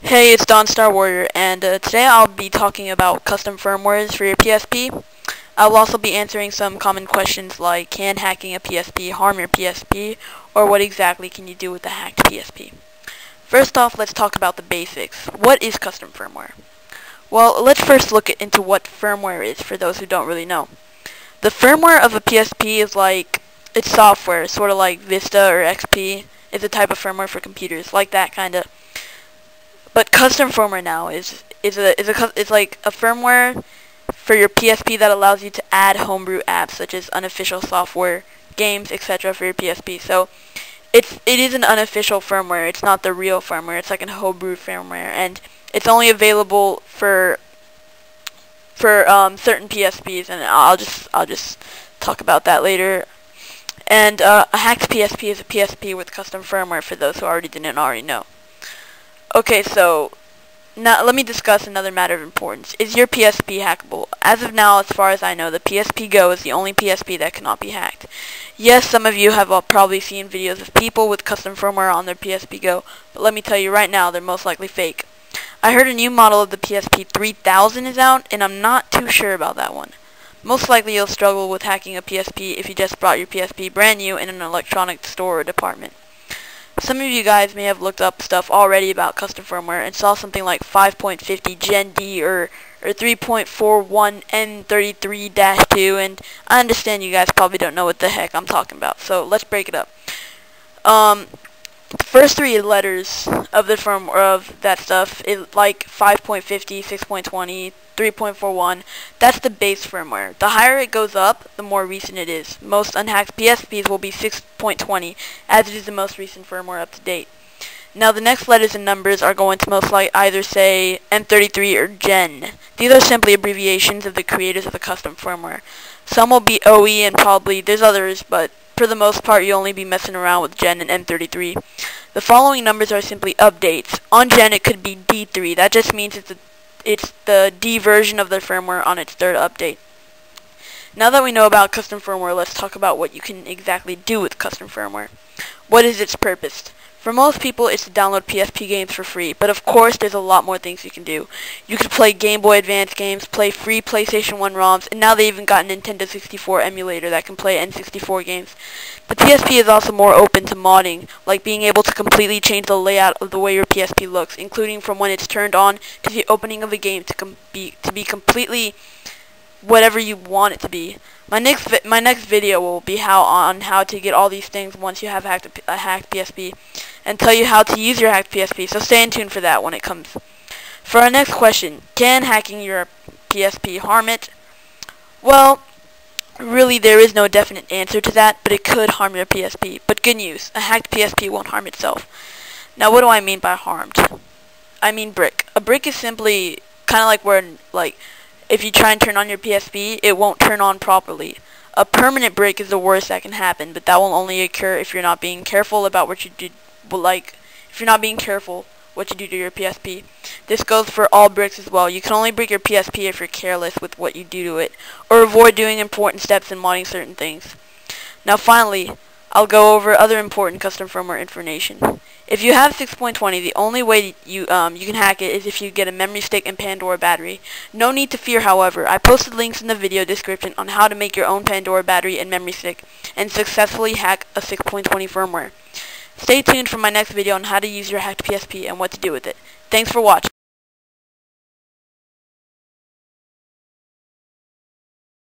Hey, it's Don Star Warrior, and today I'll be talking about custom firmwares for your PSP. I'll also be answering some common questions like, can hacking a PSP harm your PSP, or what exactly can you do with a hacked PSP? First off, let's talk about the basics. What is custom firmware? Well, let's first look into what firmware is for those who don't really know. The firmware of a PSP is like, it's software, sort of like Vista or XP. It's a type of firmware for computers, like that kind of. But custom firmware now is like a firmware for your PSP that allows you to add homebrew apps such as unofficial software, games, etc. for your PSP. So it is an unofficial firmware. It's not the real firmware. It's like a homebrew firmware, and it's only available for certain PSPs, and I'll just talk about that later. And a hacked PSP is a PSP with custom firmware for those who didn't already know. Okay, so now let me discuss another matter of importance. Is your PSP hackable? As of now, as far as I know, the PSP Go is the only PSP that cannot be hacked. Yes, some of you have probably seen videos of people with custom firmware on their PSP Go, but let me tell you right now, they're most likely fake. I heard a new model of the PSP 3000 is out, and I'm not too sure about that one. Most likely you'll struggle with hacking a PSP if you just brought your PSP brand new in an electronics store or department. Some of you guys may have looked up stuff already about custom firmware and saw something like 5.50 Gen D or 3.41 N33-2, and I understand you guys probably don't know what the heck I'm talking about, so let's break it up. The first three letters of the firmware of that stuff is like 5.50, 6.20, 3.41. That's the base firmware. The higher it goes up, the more recent it is. Most unhacked PSPs will be 6.20, as it is the most recent firmware up to date. Now the next letters and numbers are going to most likely either say M33 or Gen. These are simply abbreviations of the creators of the custom firmware. Some will be OE and probably there's others, but for the most part you'll only be messing around with Gen and M33. The following numbers are simply updates. On Gen it could be D3. That just means it's the D version of the firmware on its third update. Now that we know about custom firmware, let's talk about what you can exactly do with custom firmware. What is its purpose? For most people, it's to download PSP games for free, but of course there's a lot more things you can do. You could play Game Boy Advance games, play free PlayStation 1 ROMs, and now they even got a Nintendo 64 emulator that can play N64 games. The PSP is also more open to modding, like being able to completely change the layout of the way your PSP looks, including from when it's turned on to the opening of a game to be completely whatever you want it to be. My next video will be on how to get all these things once you have a hacked PSP, and tell you how to use your hacked PSP, so stay tuned for that when it comes. For our next question, can hacking your PSP harm it? Well, really there is no definite answer to that, but it could harm your PSP. But good news, a hacked PSP won't harm itself. Now what do I mean by harmed? I mean brick. A brick is simply kind of like where, if you try and turn on your PSP, it won't turn on properly. A permanent break is the worst that can happen, but that will only occur if you're not being careful about what you do. If you're not being careful what you do to your PSP. This goes for all bricks as well. You can only break your PSP if you're careless with what you do to it, or avoid doing important steps in modding certain things. Now finally, I'll go over other important custom firmware information. If you have 6.20, the only way you can hack it is if you get a memory stick and Pandora battery. No need to fear, however. I posted links in the video description on how to make your own Pandora battery and memory stick and successfully hack a 6.20 firmware. Stay tuned for my next video on how to use your hacked PSP and what to do with it. Thanks for watching.